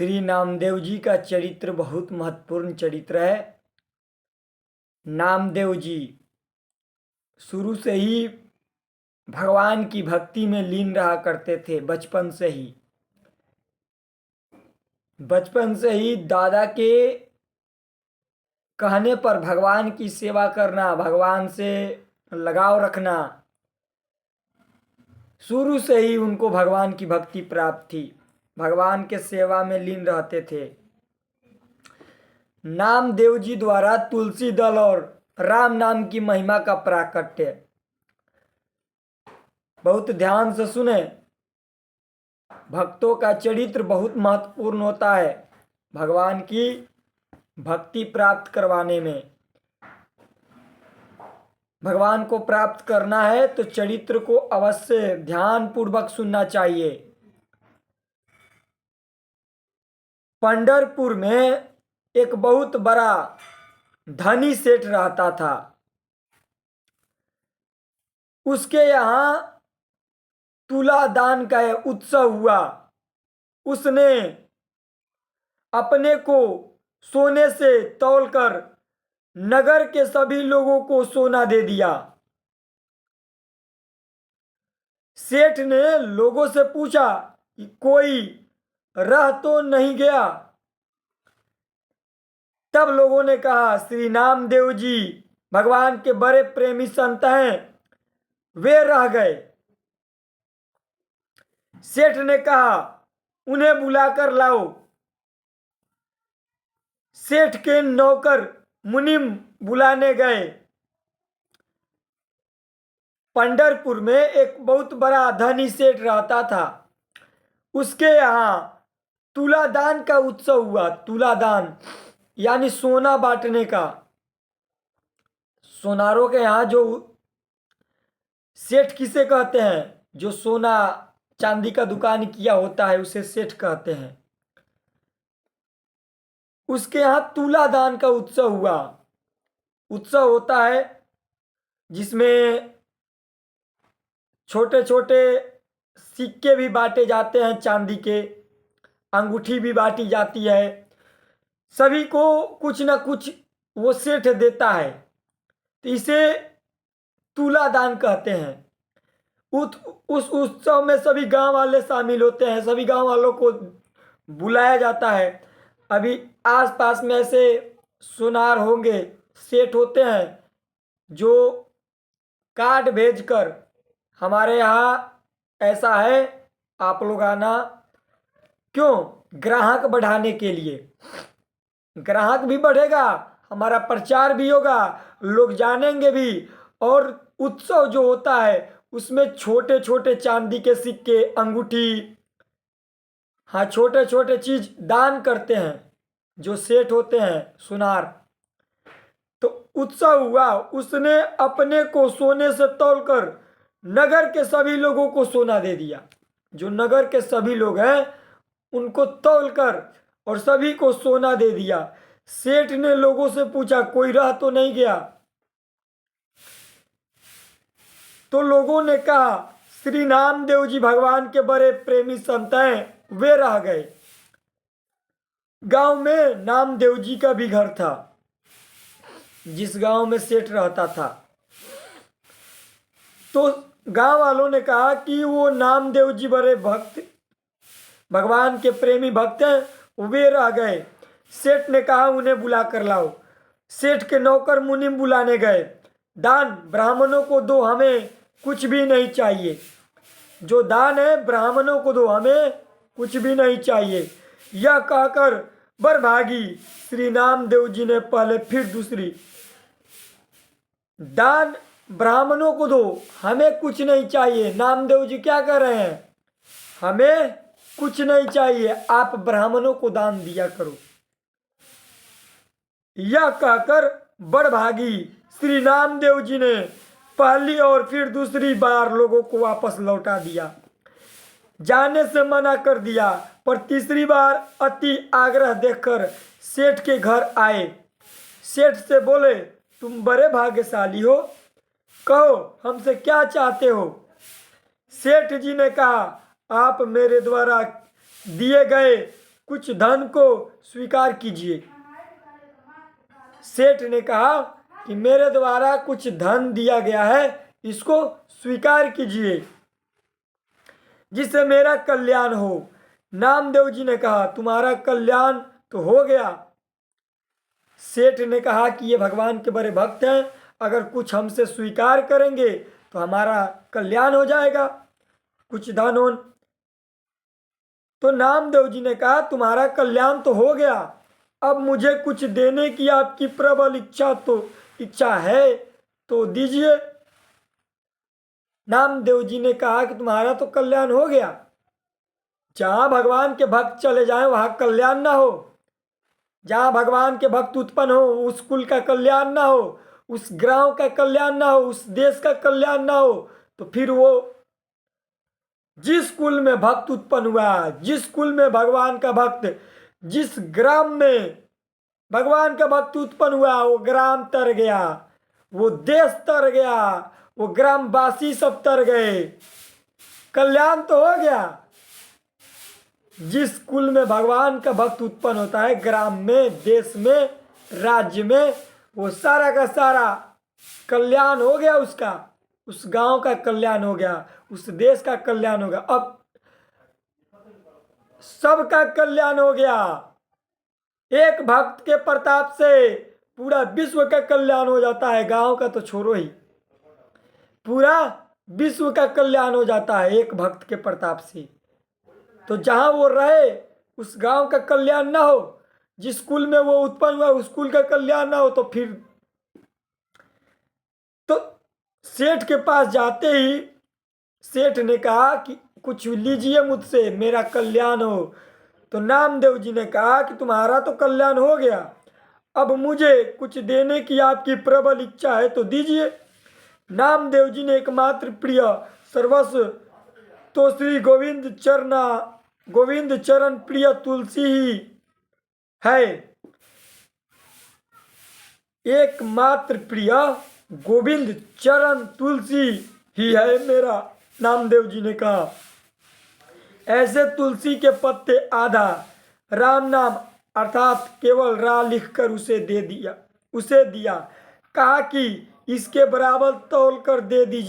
श्री नामदेव जी का चरित्र बहुत महत्वपूर्ण चरित्र है। नामदेव जी शुरू से ही भगवान की भक्ति में लीन रहा करते थे। बचपन से ही दादा के कहने पर भगवान की सेवा करना, भगवान से लगाव रखना, शुरू से ही उनको भगवान की भक्ति प्राप्त थी। भगवान के सेवा में लीन रहते थे। नामदेव जी द्वारा तुलसी दल और राम नाम की महिमा का प्राकट्य। बहुत ध्यान से सुने, भक्तों का चरित्र बहुत महत्वपूर्ण होता है भगवान की भक्ति प्राप्त करवाने में। भगवान को प्राप्त करना है तो चरित्र को अवश्य ध्यान पूर्वक सुनना चाहिए। पंढरपुर में एक बहुत बड़ा धनी सेठ रहता था। उसके यहाँ तुला दान का उत्सव हुआ। उसने अपने को सोने से तौलकर नगर के सभी लोगों को सोना दे दिया। सेठ ने लोगों से पूछा कि कोई रह तो नहीं गया। तब लोगों ने कहा, श्री नामदेव जी भगवान के बड़े प्रेमी संत हैं, वे रह गए। सेठ ने कहा, उन्हें बुलाकर लाओ। सेठ के नौकर मुनीम बुलाने गए। पंढरपुर में एक बहुत बड़ा धनी सेठ रहता था। उसके यहाँ तुलादान का उत्सव हुआ। तुलादान यानी सोना बांटने का। सोनारों के यहाँ जो सेठ किसे कहते हैं? जो सोना चांदी का दुकान किया होता है उसे सेठ कहते हैं। उसके यहाँ तुलादान का उत्सव हुआ। उत्सव होता है जिसमें छोटे छोटे सिक्के भी बांटे जाते हैं, चांदी के अंगूठी भी बांटी जाती है। सभी को कुछ ना कुछ वो सेठ देता है, तो इसे तुलादान कहते हैं। उस उत्सव में सभी गांव वाले शामिल होते हैं। सभी गांव वालों को बुलाया जाता है। अभी आसपास में ऐसे सुनार होंगे, सेठ होते हैं जो कार्ड भेजकर, हमारे यहाँ ऐसा है, आप लोग आना। क्यों? ग्राहक बढ़ाने के लिए। ग्राहक भी बढ़ेगा, हमारा प्रचार भी होगा, लोग जानेंगे भी। और उत्सव जो होता है उसमें छोटे छोटे चांदी के सिक्के, अंगूठी, हाँ छोटे छोटे चीज दान करते हैं जो सेठ होते हैं, सुनार। तो उत्सव हुआ। उसने अपने को सोने से तौलकर नगर के सभी लोगों को सोना दे दिया। जो नगर के सभी लोग हैं उनको तौलकर और सभी को सोना दे दिया। सेठ ने लोगों से पूछा, कोई रह तो नहीं गया? तो लोगों ने कहा, श्री नामदेव जी भगवान के बड़े प्रेमी संत हैं, वे रह गए। गांव में नामदेव जी का भी घर था, जिस गांव में सेठ रहता था। तो गांव वालों ने कहा कि वो नामदेव जी बड़े भक्त, भगवान के प्रेमी भक्त हैं, वे रह गए। सेठ ने कहा, उन्हें बुला कर लाओ। सेठ के नौकर मुनीम बुलाने गए। दान ब्राह्मणों को दो, हमें कुछ भी नहीं चाहिए। जो दान है ब्राह्मणों को दो, हमें कुछ भी नहीं चाहिए। यह कहकर बरभागी श्री नामदेव जी ने पहले फिर दूसरी, दान ब्राह्मणों को दो, हमें कुछ नहीं चाहिए। नामदेव जी क्या कर रहे हैं? हमें कुछ नहीं चाहिए, आप ब्राह्मणों को दान दिया करो। यह कहकर बड़भागी श्री नामदेव जी ने पहली और फिर दूसरी बार लोगों को वापस लौटा दिया। जाने से मना कर दिया, पर तीसरी बार अति आग्रह देखकर सेठ के घर आए। सेठ से बोले, तुम बड़े भाग्यशाली हो, कहो हमसे क्या चाहते हो? सेठ जी ने कहा, आप मेरे द्वारा दिए गए कुछ धन को स्वीकार कीजिए। सेठ ने कहा कि मेरे द्वारा कुछ धन दिया गया है, इसको स्वीकार कीजिए जिससे मेरा कल्याण हो। नामदेव जी ने कहा तुम्हारा कल्याण तो हो गया। सेठ ने कहा कि ये भगवान के बड़े भक्त हैं, अगर कुछ हमसे स्वीकार करेंगे तो हमारा कल्याण हो जाएगा, कुछ धन हो। तो नामदेव जी ने कहा तुम्हारा कल्याण तो हो गया, अब मुझे कुछ देने की आपकी प्रबल इच्छा है तो दीजिए। नामदेव जी ने कहा कि तुम्हारा तो कल्याण हो गया, जहां भगवान के भक्त चले जाएं वहां कल्याण ना हो, जहां भगवान के भक्त उत्पन्न हो उस कुल का कल्याण ना हो, उस ग्राम का कल्याण ना हो, उस देश का कल्याण ना हो, तो फिर वो जिस कुल में भक्त उत्पन्न हुआ, जिस कुल में भगवान का भक्त, जिस ग्राम में भगवान का भक्त उत्पन्न हुआ, वो ग्राम तर गया, वो देश तर गया, वो ग्रामवासी सब तर गए, कल्याण तो हो गया। जिस कुल में भगवान का भक्त उत्पन्न होता है, ग्राम में, देश में, राज्य में, वो सारा का सारा कल्याण हो गया उसका, उस गांव का कल्याण हो गया, उस देश का कल्याण हो गया, अब सबका कल्याण हो गया। एक भक्त के प्रताप से पूरा विश्व का कल्याण हो जाता है, गांव का तो छोड़ो ही, पूरा विश्व का कल्याण हो जाता है एक भक्त के प्रताप से। तो जहां वो रहे उस गांव का कल्याण ना हो, जिस कुल में वो उत्पन्न हुआ उस कुल का कल्याण ना हो, तो फिर तो सेठ के पास जाते ही सेठ ने कहा कि कुछ लीजिए मुझसे, मेरा कल्याण हो। तो नामदेव जी ने कहा कि तुम्हारा तो कल्याण हो गया, अब मुझे कुछ देने की आपकी प्रबल इच्छा है तो दीजिए। नामदेव जी ने एकमात्र प्रिय सर्वस्व तो श्री गोविंद चरण प्रिय तुलसी ही है, एकमात्र प्रिय गोविंद चरण तुलसी ही है मेरा। नामदेव जी ने कहा ऐसे तुलसी के पत्ते आधा राम नाम अर्थात केवल रा लिखकर उसे दिया, कहा कि इसके बराबर तौल कर दे दीजिए।